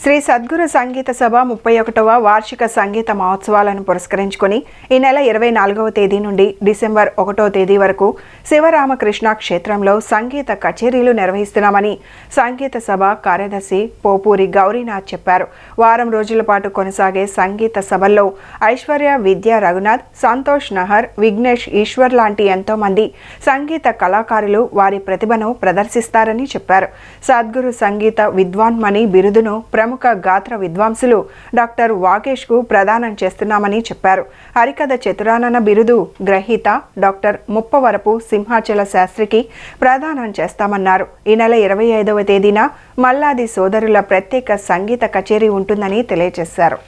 శ్రీ సద్గురు సంగీత సభ 31వ వార్షిక సంగీత మహోత్సవాలను పురస్కరించుకొని ఈ నెల 24వ తేదీ నుండి డిసెంబర్ 1వ తేదీ వరకు శివరామకృష్ణ క్షేత్రంలో సంగీత కచేరీలు నిర్వహిస్తున్నామని సంగీత సభ కార్యదర్శి పోపూరి గౌరీనాథ్ చెప్పారు. వారం రోజుల పాటు కొనసాగే సంగీత సభల్లో ఐశ్వర్య విద్యా రఘునాథ్, సంతోష్ నహర్, విఘ్నేష్ ఈశ్వర్ లాంటి ఎంతో మంది సంగీత కళాకారులు వారి ప్రతిభను ప్రదర్శిస్తారని చెప్పారు. సద్గురు సంగీత విద్వాన్మణి బిరుదును ప్రముఖ గాత్ర విద్వాంసులు డాక్టర్ వాగేష్ కు ప్రదానం చేస్తున్నామని చెప్పారు. హరికథ చతురానన బిరుదు గ్రహీత డాక్టర్ ముప్పవరపు సింహాచల శాస్త్రికి ప్రదానం చేస్తామన్నారు. ఈ నెల 25వ తేదీన మల్లాది సోదరుల ప్రత్యేక సంగీత కచేరీ ఉంటుందని తెలియజేశారు.